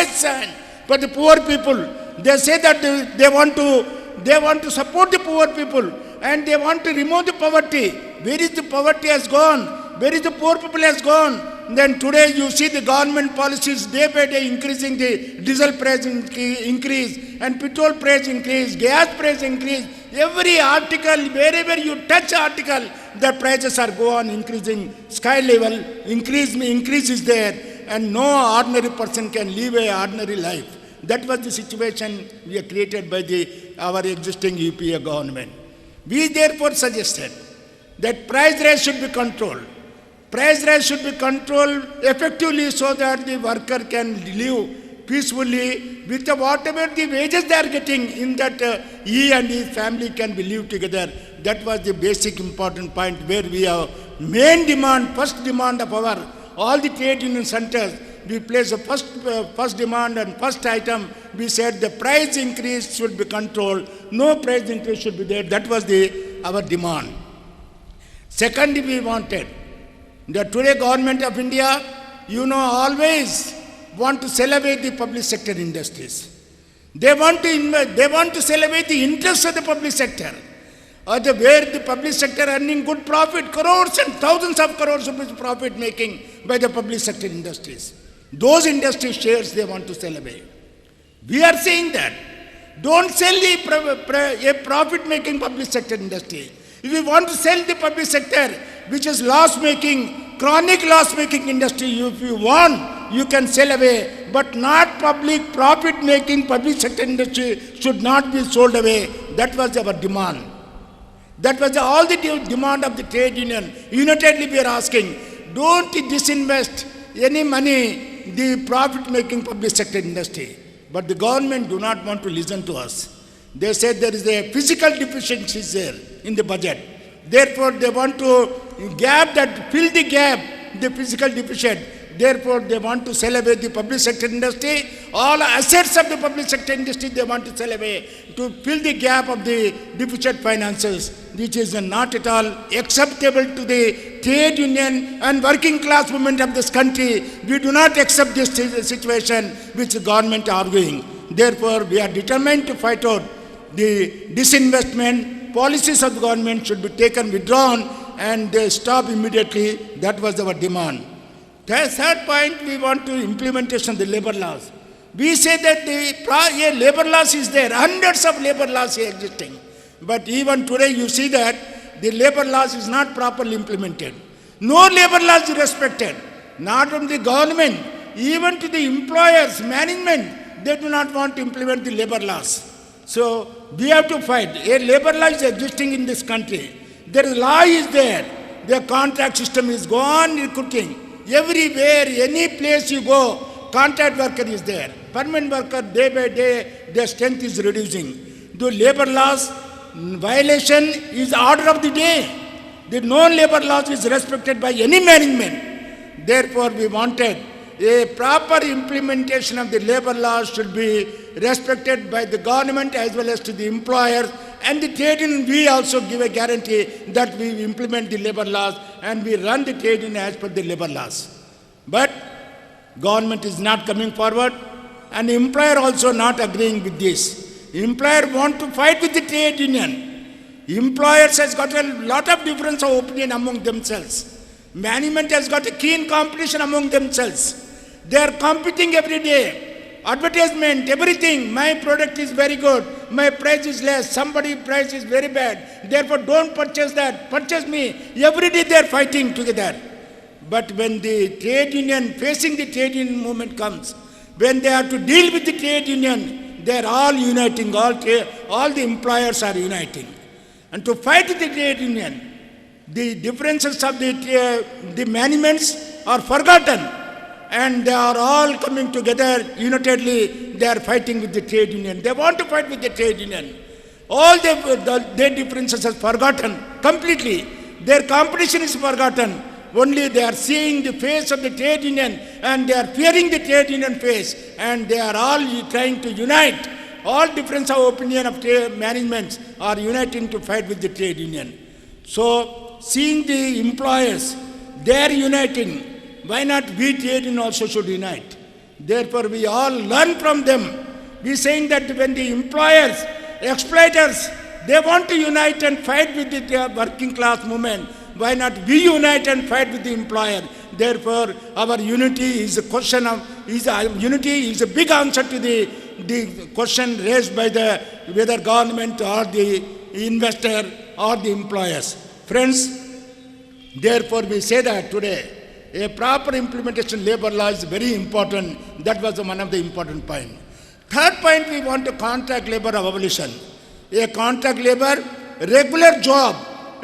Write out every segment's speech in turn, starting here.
compassion for the poor people. They say that they want to support the poor people and they want to remove the poverty. Where is the poverty has gone? Where is the poor people has gone? Then today you see the government policies day by day increasing the diesel price increase and petrol price increase, gas price increase. Every article, wherever you touch article, the prices are go on increasing, sky level, increase is there, and no ordinary person can live an ordinary life. That was the situation we are created by our existing UPA government. We therefore suggested that price rise should be controlled. Price rise should be controlled effectively so that the worker can live peacefully with whatever the wages they are getting, in that he and his family can be live together. That was the basic important point where we have main demand, first demand of all the trade union centers. We placed the first demand and first item. We said the price increase should be controlled. No price increase should be there. That was our demand. Second, we wanted the today government of India, always want to sell away the public sector industries. They want to sell away the interests of the public sector. Where the public sector earning good profit, crores and thousands of crores of profit making by the public sector industries. Those industry shares they want to sell away. We are saying that. Don't sell a profit-making public sector industry. If you want to sell the public sector, which is loss-making, chronic loss-making industry, if you want, you can sell away, but not profit-making public sector industry should not be sold away. That was our demand. That was all the demand of the trade union. Unitedly we are asking, don't disinvest any money the profit-making public sector industry. But the government do not want to listen to us. They said there is a physical deficiency there in the budget. Therefore, they want to fill the gap, the physical deficit. Therefore, they want to sell away the public sector industry. All assets of the public sector industry they want to sell away to fill the gap of the deficit finances, which is not at all acceptable to the trade union and working class movement of this country. We do not accept this situation which the government is arguing. Therefore, we are determined to fight out the disinvestment. Policies of the government should be withdrawn and stop immediately. That was our demand. The third point, we want to implementation of the labor laws. We say that the labor laws is there, hundreds of labor laws are existing. But even today you see that the labor laws is not properly implemented. No labor laws is respected. Not from the government, even to the employers, management, they do not want to implement the labor laws. So we have to fight. A labor law is existing in this country. Their law is there. Their contract system is gone, recruiting. Everywhere, any place you go, contract worker is there. Permanent worker, day by day, their strength is reducing. The labor laws violation is order of the day. The non-labor laws is respected by any management. Therefore, we wanted a proper implementation of the labor laws should be respected by the government as well as to the employers. And the trade union, we also give a guarantee that we implement the labor laws and we run the trade union as per the labor laws. But government is not coming forward and the employer also not agreeing with this. Employer want to fight with the trade union. Employers has got a lot of difference of opinion among themselves. Management has got a keen competition among themselves. They are competing every day. Advertisement, everything, my product is very good, my price is less, somebody's price is very bad, therefore don't purchase that, purchase me. Every day they are fighting together. But when the trade union, facing the trade union movement comes, when they have to deal with the trade union, they are all uniting, all the employers are uniting. And to fight the trade union, the differences of the managements are forgotten. And they are all coming together unitedly, they are fighting with the trade union. They want to fight with the trade union. All their differences are forgotten completely. Their competition is forgotten. Only they are seeing the face of the trade union and they are fearing the trade union face. And they are all trying to unite. All difference of opinion of managements are uniting to fight with the trade union. So, seeing the employers, they are uniting. Why not we trade union also should unite? Therefore, we all learn from them. We are saying that when the employers, exploiters, they want to unite and fight with the working class movement, why not we unite and fight with the employer? Therefore, our unity is a question of, unity is a big answer to the question raised by the whether government or the investor or the employers. Friends, therefore we say that today, a proper implementation of labor law is very important. That was one of the important points. Third point, we want to contract labor abolition. A contract labor, regular job,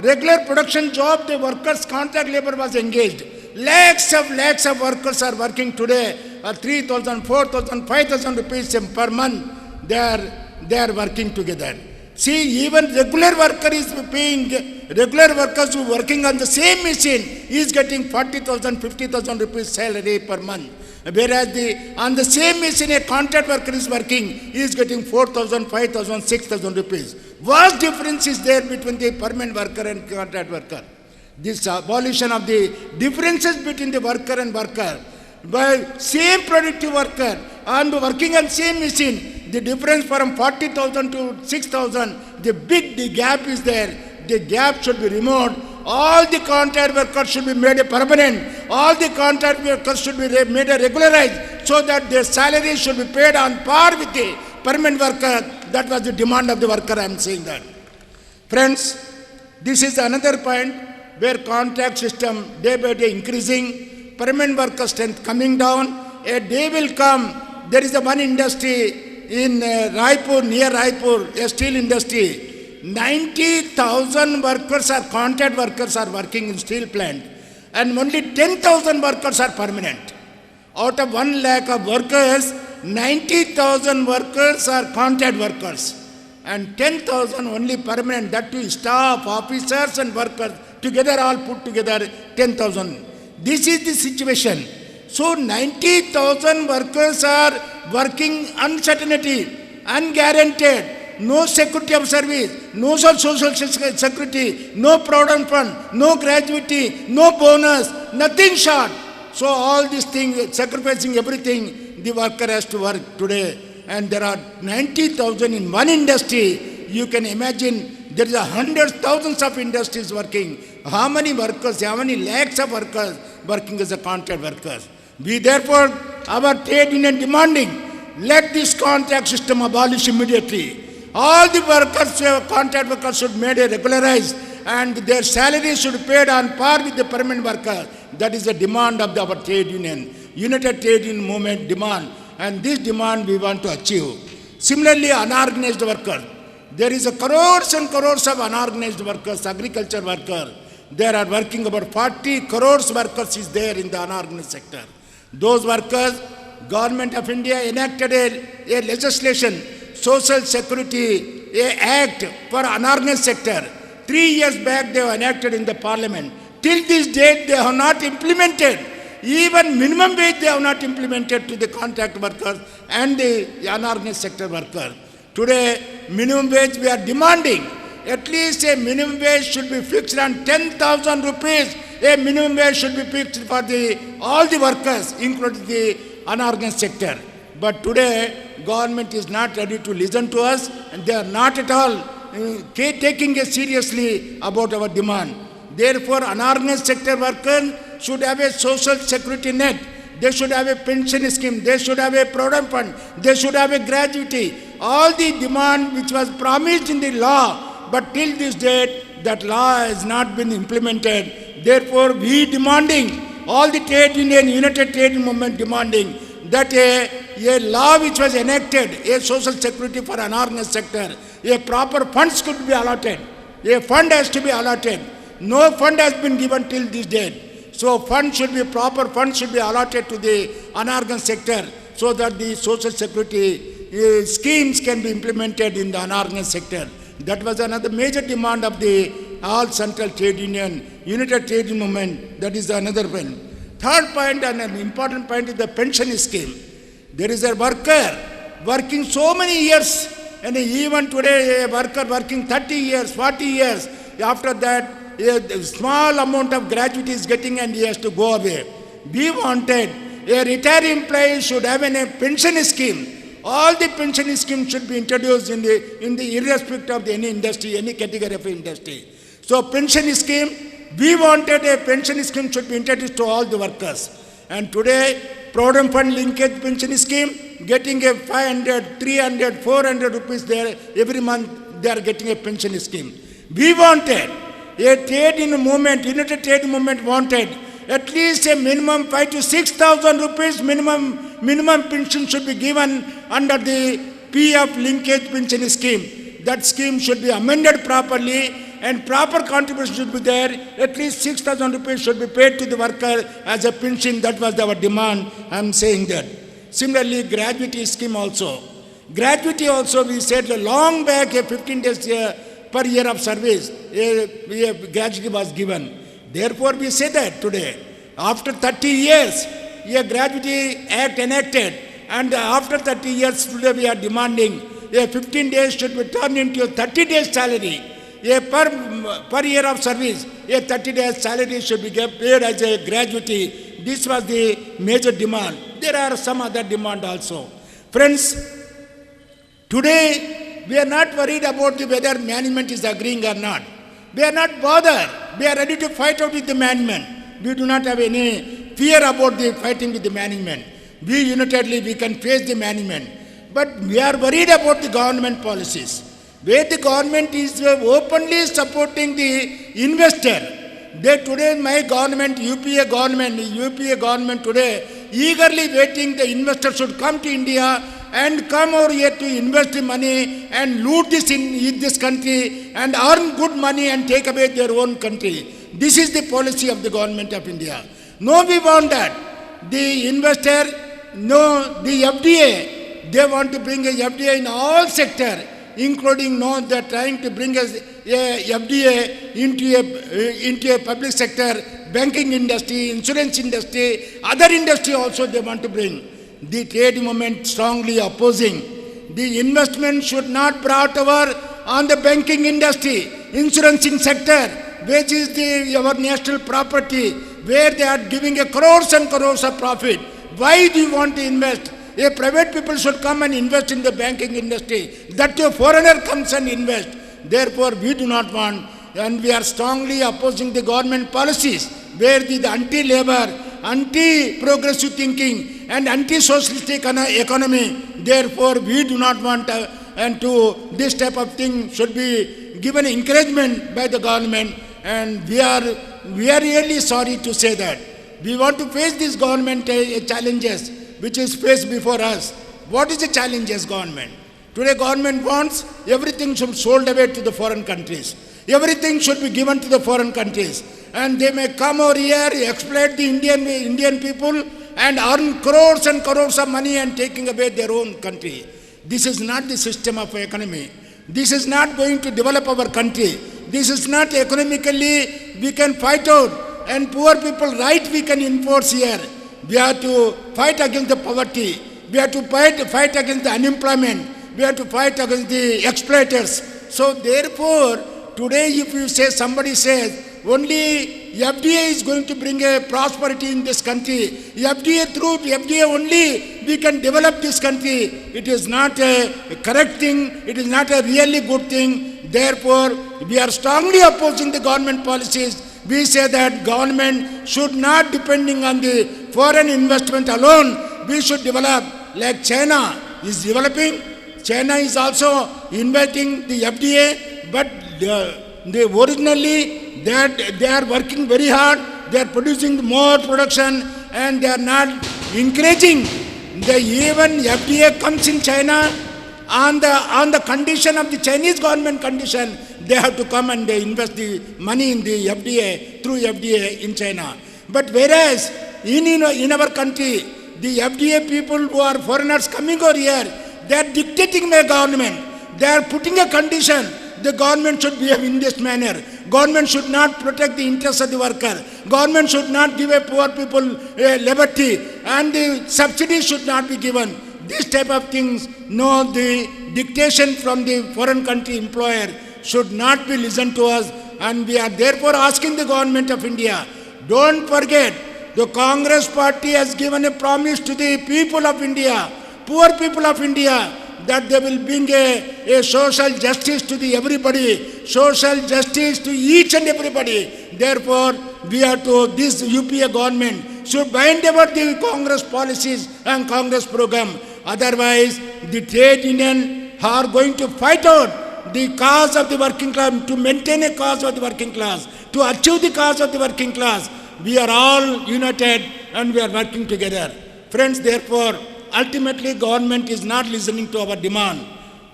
regular production job, the workers' contract labor was engaged. Lakhs of workers are working today, 3,000, 4,000, 5,000 rupees per month. They are working together. See, even regular worker is paying, regular workers who are working on the same machine is getting 40,000, 50,000 rupees salary per month. Whereas on the same machine a contract worker is working, he is getting 4,000, 5,000, 6,000 rupees. What difference is there between the permanent worker and contract worker? This abolition of the differences between the worker and worker. By same productive worker and working on same machine, the difference from 40,000 to 6,000, the gap is there. The gap should be removed. All the contract workers should be made a permanent. All the contract workers should be made a regularized so that their salary should be paid on par with the permanent worker. That was the demand of the worker, I am saying that. Friends, this is another point where contract system day by day increasing, permanent worker strength coming down. A day will come, there is a one industry in Raipur, near Raipur, a steel industry. 90,000 workers are contract workers are working in steel plant and only 10,000 workers are permanent. Out of 1 lakh of workers, 90,000 workers are contract workers and 10,000 only permanent. That too staff, officers and workers together, all put together 10,000. This is the situation. So 90,000 workers are working uncertainty, unguaranteed. No security of service, no social security, no provident fund, no gratuity, no bonus, nothing short. So all these things, sacrificing everything, the worker has to work today. And there are 90,000 in one industry. You can imagine there is hundreds, thousands of industries working. How many workers, how many lakhs of workers working as a contract workers? We therefore, our trade union demanding, let this contract system abolish immediately. All the workers, contract workers should be made regularized and their salary should be paid on par with the permanent worker. That is the demand of our trade union. United Trade Union Movement demand, and this demand we want to achieve. Similarly, unorganized workers. There is a crores and crores of unorganized workers, agriculture workers. There are working about 40 crores workers is there in the unorganized sector. Those workers, Government of India enacted a legislation, Social Security Act for unorganized sector. 3 years back they were enacted in the parliament. Till this date they have not implemented. Even minimum wage they have not implemented to the contract workers and the unorganized sector workers. Today minimum wage we are demanding. At least a minimum wage should be fixed on 10,000 rupees. A minimum wage should be fixed for all the workers, including the unorganized sector. But today, government is not ready to listen to us and they are not at all taking it seriously about our demand. Therefore, unorganized sector workers should have a social security net. They should have a pension scheme. They should have a provident fund. They should have a gratuity. All the demand which was promised in the law, but till this date, that law has not been implemented. Therefore, we demanding, all the trade union, United Trade Union Movement demanding, that a law which was enacted, a social security for unorganized sector, a proper funds could be allotted. A fund has to be allotted. No fund has been given till this date. So fund should be, proper funds should be allotted to the unorganized sector so that the social security schemes can be implemented in the unorganized sector. That was another major demand of the all central trade union, United Trade Union Movement. That is another point. Third point and an important point is the pension scheme. There is a worker working so many years, and even today a worker working 30 years, 40 years. After that, a small amount of gratuity is getting and he has to go away. We wanted a retired employee should have a pension scheme. All the pension schemes should be introduced in the irrespective of any industry, any category of industry. So pension scheme, we wanted a pension scheme should be introduced to all the workers. And today, Provident Fund linkage pension scheme, getting a 500, 300, 400 rupees there every month, they are getting a pension scheme. We wanted a trade in movement, United Trade Movement wanted at least a minimum 5,000 to 6,000 rupees minimum pension should be given under the PF linkage pension scheme. That scheme should be amended properly and proper contribution should be there. At least 6,000 rupees should be paid to the worker as a pension. That was our demand. I am saying that. Similarly, gratuity scheme also. Gratuity also, we said long back, a 15 days per year of service, a gratuity was given. Therefore, we say that today, after 30 years, a gratuity act enacted, and after 30 years, today we are demanding a 15 days should be turned into a 30 days salary. A per year of service, a 30 days salary should be paid as a gratuity. This was the major demand. There are some other demand also. Friends, today we are not worried about whether management is agreeing or not. We are not bothered. We are ready to fight out with the management. We do not have any fear about the fighting with the management. We unitedly we can face the management. But we are worried about the government policies, where the government is openly supporting the investor. Today my government, UPA government today, eagerly waiting the investor should come to India and come over here to invest the money and loot this in this country and earn good money and take away their own country. This is the policy of the government of India. No, we want that. The investor, no, the FDA, they want to bring a FDA in all sector, including, no, they are trying to bring a FDA into a public sector, banking industry, insurance industry, other industry also they want to bring. The trade movement strongly opposing. The investment should not brought over on the banking industry, insurancing sector, which is our national property, where they are giving a crores and crores of profit. Why do you want to invest? A private people should come and invest in the banking industry. That a foreigner comes and invest. Therefore, we do not want, and we are strongly opposing the government policies, where the anti-labor, anti-progressive thinking and anti-socialistic economy. Therefore, we do not want and to this type of thing should be given encouragement by the government, and we are really sorry to say that. We want to face these government challenges which is faced before us. What is the challenges government? Today government wants everything should be sold away to the foreign countries. Everything should be given to the foreign countries. And they may come over here, exploit the Indian people and earn crores and crores of money and taking away their own country. This is not the system of economy. This is not going to develop our country. This is not economically we can fight out, and poor people right we can enforce here. We have to fight against the poverty. We have to fight against the unemployment. We have to fight against the exploiters. So therefore, today if you say, somebody says, only FDA is going to bring a prosperity in this country. Through FDA only we can develop this country. It is not a correct thing. It is not a really good thing. Therefore, we are strongly opposing the government policies. We say that government should not depending on the foreign investment alone. We should develop like China is developing. China is also inviting the FDA, but they originally they are working very hard. They are producing more production and they are not encouraging. Even FDA comes in China on the condition of the Chinese government condition. They have to come and they invest the money in the FDA, through FDA in China. But whereas in our country, the FDA people who are foreigners coming over here, they are dictating my government. They are putting a condition. The government should behave in this manner. Government should not protect the interests of the worker. Government should not give a poor people liberty, and the subsidies should not be given. This type of things, no, the dictation from the foreign country employer should not be listened to us, and we are therefore asking the government of India, don't forget the Congress party has given a promise to the people of India, poor people of India, that they will bring a social justice to the everybody, social justice to each and everybody. Therefore, we are to, this UPA government should bind about the Congress policies and Congress program. Otherwise, the trade union are going to fight out the cause of the working class, to maintain a cause of the working class, to achieve the cause of the working class. We are all united and we are working together. Friends, therefore, ultimately government is not listening to our demand.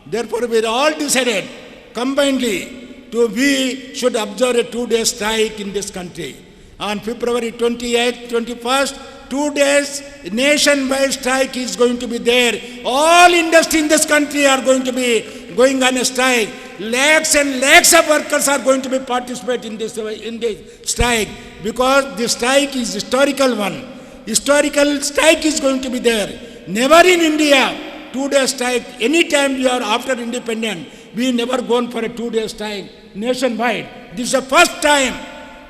Therefore, we are all decided combinedly to we should observe a 2-day strike in this country. On February 28th, 21st, 2 days nationwide strike is going to be there. All industry in this country are going to be going on a strike. Lakhs and lakhs of workers are going to be participate in this strike, because the strike is historical one. Historical strike is going to be there. Never in India 2-day strike. Anytime we are after independence, we never gone for a 2-day strike nationwide. This is the first time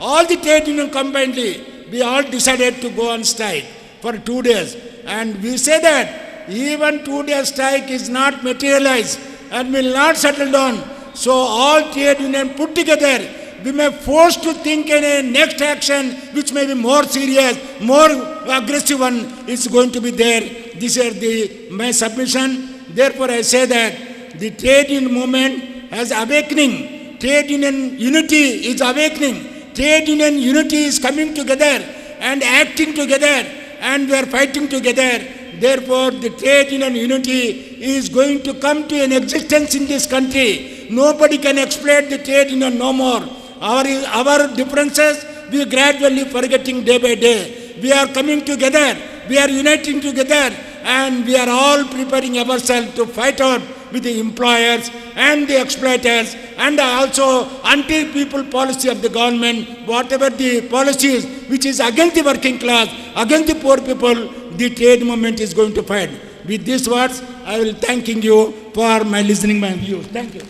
all the trade union combinedly, we all decided to go on strike for 2 days. And we say that even 2-day strike is not materialized and will not settle down. So all trade union put together, we may force to think in a next action which may be more serious, more aggressive one is going to be there. These are my submission. Therefore, I say that the trade union movement has awakening. Trade union unity is awakening. Trade union unity is coming together and acting together, and we are fighting together. Therefore, the trade union unity is going to come to an existence in this country. Nobody can exploit the trade union no more. Our differences, we are gradually forgetting day by day. We are coming together, we are uniting together, and we are all preparing ourselves to fight out with the employers and the exploiters, and also anti-people policy of the government, whatever the policies which is against the working class, against the poor people, the trade movement is going to fight. With these words, I will thanking you for my listening my views. Thank you.